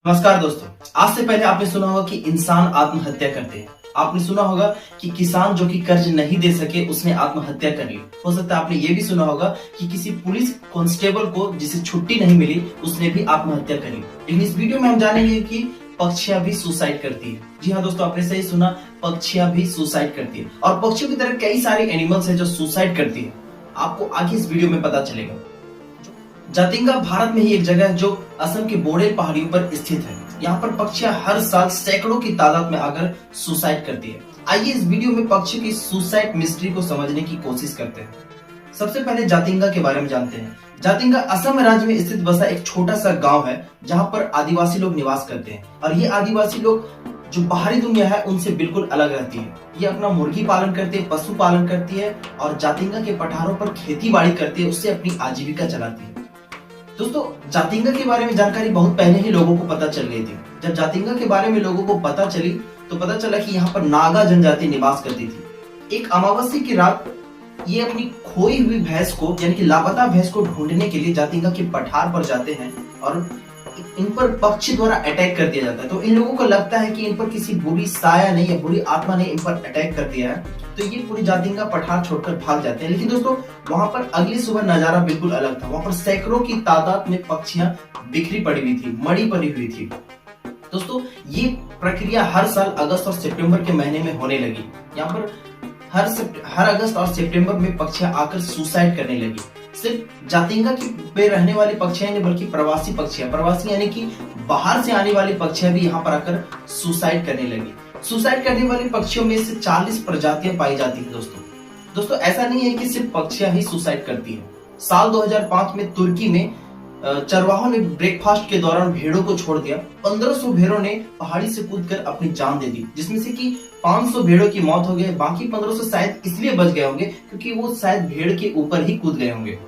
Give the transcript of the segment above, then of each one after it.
नमस्कार दोस्तों, आज से पहले आपने सुना होगा कि इंसान आत्महत्या करते हैं। आपने सुना होगा कि किसान जो कि कर्ज नहीं दे सके उसने आत्महत्या कर ली। हो सकता है आपने ये भी सुना होगा कि किसी पुलिस कांस्टेबल को जिसे छुट्टी नहीं मिली उसने भी आत्महत्या करी। लेकिन इस वीडियो में हम जानेंगे कि पक्षियां भी सुसाइड करती है। जी हाँ दोस्तों, आपने सही सुना, पक्षियां भी सुसाइड करती है। और पक्षियों की तरह कई सारे एनिमल्स है जो सुसाइड करती है। आपको आगे इस वीडियो में पता चलेगा। जातिंगा भारत में ही एक जगह है जो असम के बोडेल पहाड़ियों पर स्थित है। यहाँ पर पक्षियां हर साल सैकड़ों की तादाद में आकर सुसाइड करती है। आइए इस वीडियो में पक्षियों की सुसाइड मिस्ट्री को समझने की कोशिश करते हैं। सबसे पहले जातिंगा के बारे में जानते हैं। जातिंगा असम राज्य में स्थित बसा एक छोटा सा गांव है जहाँ पर आदिवासी लोग निवास करते हैं। और ये आदिवासी लोग जो बाहरी दुनिया है उनसे बिल्कुल अलग रहती है। ये अपना मुर्गी पालन करती है, पशु पालन करती है और जातिंगा के पठारों पर खेती बाड़ी करती है, उससे अपनी आजीविका चलाती है। दोस्तों, जातिंगा के बारे में जानकारी बहुत पहले ही लोगों को पता चल गई थी। जब जातिंगा के बारे में लोगों को पता चली तो पता चला कि यहाँ पर नागा जनजाति निवास करती थी। एक अमावस्या की रात ये अपनी खोई हुई भैंस को यानी कि लापता भैंस को ढूंढने के लिए जातिंगा के पठार पर जाते हैं और इन पर पक्षी द्वारा अटैक कर दिया जाता है। तो इन लोगों को लगता है कि इन पर किसी बुरी साया ने या बुरी आत्मा ने इन पर अटैक कर दिया है, तो ये पूरी जातिंगा पठार छोड़कर भाग जाते हैं। लेकिन दोस्तों, वहां पर अगली सुबह नजारा बिल्कुल अलग था। वहां पर सैकड़ों की तादाद में पक्षियां बिखरी पड़ी हुई थी, मड़ी पड़ी हुई थी। दोस्तों, ये प्रक्रिया हर साल अगस्त और सितंबर के महीने में होने लगी। यहाँ पर हर अगस्त और सितंबर में पक्षियां आकर सुसाइड करने लगी। सिर्फ जातिंगा की पे रहने वाली पक्षियां नहीं बल्कि प्रवासी पक्षियां, प्रवासी यानी कि बाहर से आने वाली पक्षियां भी यहाँ पर आकर सुसाइड करने लगी। सुसाइड करने वाली पक्षियों में से 40 प्रजातियां पाई जाती हैं। दोस्तों ऐसा नहीं है कि सिर्फ पक्षियां ही सुसाइड करती हैं। साल 2005 में तुर्की में चरवाहों ने ब्रेकफास्ट के दौरान भेड़ों को छोड़ दिया। 1500 भेड़ों ने पहाड़ी से कूदकर अपनी जान दे दी, जिसमें से कि 500 भेड़ों की मौत हो गई। बाकी 1500 शायद इसलिए बच गए होंगे क्योंकि वो शायद भेड़ के ऊपर ही कूद गए होंगे।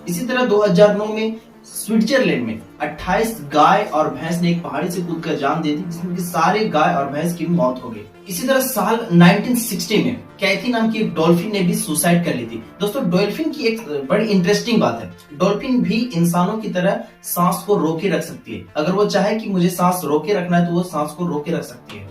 इसी तरह 2009 में स्विट्जरलैंड में 28 गाय और भैंस ने एक पहाड़ी से कूदकर जान दे दी, जिसमें कि सारे गाय और भैंस की मौत हो गई। इसी तरह साल 1960 में कैथी नाम की एक डॉल्फिन ने भी सुसाइड कर ली थी। दोस्तों, डॉल्फिन की एक बड़ी इंटरेस्टिंग बात है, डॉल्फिन भी इंसानों की तरह सांस को रोके रख सकती है। अगर वो चाहे कि मुझे सांस रोके रखना है तो वो सांस को रोके रख सकती है।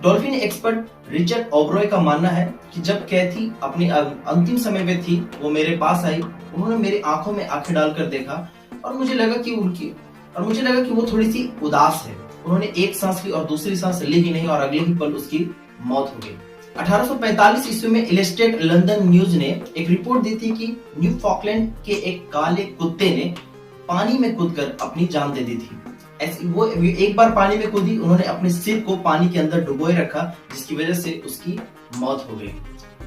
डॉल्फिन एक्सपर्ट रिचर्ड ओब्रॉय का मानना है कि जब कैथी अपने अंतिम समय में थी, वो मेरे पास आई, उन्होंने मेरी आंखों में आंखें डालकर देखा और मुझे लगा कि वो थोड़ी सी उदास है। उन्होंने एक सांस ली और दूसरी सांस ली ही नहीं और अगले ही पल उसकी मौत हो गई। 1845 ईस्वी में इलस्ट्रेट लंदन न्यूज ने एक रिपोर्ट दी थी कि न्यू फॉकलैंड के एक काले कुत्ते ने पानी में कूदकर अपनी जान दे दी थी। वो एक बार पानी में कूदी, उन्होंने अपने सिर को पानी के अंदर डुबोए रखा, जिसकी वजह से उसकी मौत हो गई।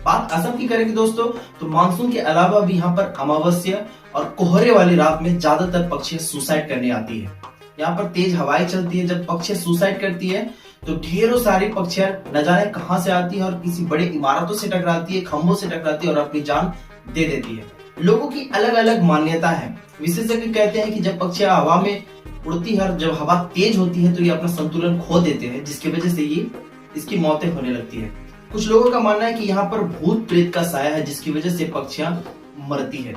बात असम की करेंगे दोस्तों, तो मानसून के अलावा भी यहाँ पर अमावस्या और कोहरे वाली रात में ज्यादातर पक्षियां सुसाइड करने आती है। यहाँ पर तेज हवाएं चलती है। जब पक्षियां सुसाइड करती है तो ढेरों सारी पक्षियां न जाने कहां से आती है और किसी बड़े इमारतों से टकराती है, खंभों से टकराती है और अपनी जान दे देती है। लोगों की अलग अलग मान्यता है। विशेषज्ञ कहते हैं कि जब पक्षियां हवा में उड़ती है और जब हवा तेज होती है तो ये अपना संतुलन खो देते हैं, जिसकी वजह से इसकी मौतें होने लगती है। कुछ लोगों का मानना है कि यहाँ पर भूत प्रेत का साया है, जिसकी वजह से पक्षियां मरती है।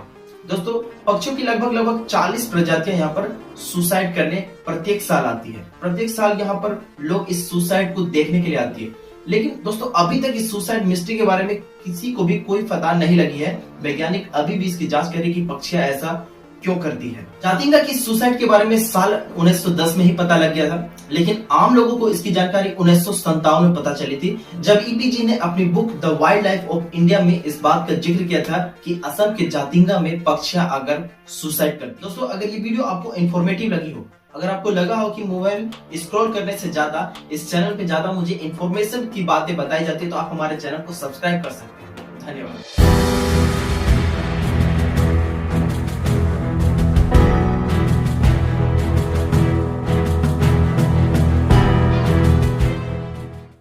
दोस्तों, पक्षियों की लगभग 40 प्रजातियां यहाँ पर सुसाइड करने प्रत्येक साल आती है। प्रत्येक साल यहाँ पर लोग इस सुसाइड को देखने के लिए आती है। लेकिन दोस्तों, अभी तक इस सुसाइड मिस्ट्री के बारे में किसी को भी कोई पता नहीं लगी है। वैज्ञानिक अभी भी इसकी जांच कर रहे हैं कि पक्षियां ऐसा क्यों करती है। जातिंगा की सुसाइड के बारे में साल 1910 में ही पता लग गया था, लेकिन आम लोगों को इसकी जानकारी 1957 में पता चली थी, जब ईपीजी ने अपनी book the wild life of India में इस बात का जिक्र किया था कि असम के जातिंगा में पक्षियां अगर सुसाइड करती। दोस्तों, अगर ये वीडियो आपको इन्फॉर्मेटिव लगी हो, अगर आपको लगा हो कि मोबाइल स्क्रॉल करने से ज्यादा इस चैनल पे ज्यादा मुझे इन्फॉर्मेशन की बातें बताई जाती है, तो आप हमारे चैनल को सब्सक्राइब कर सकते हैं। धन्यवाद।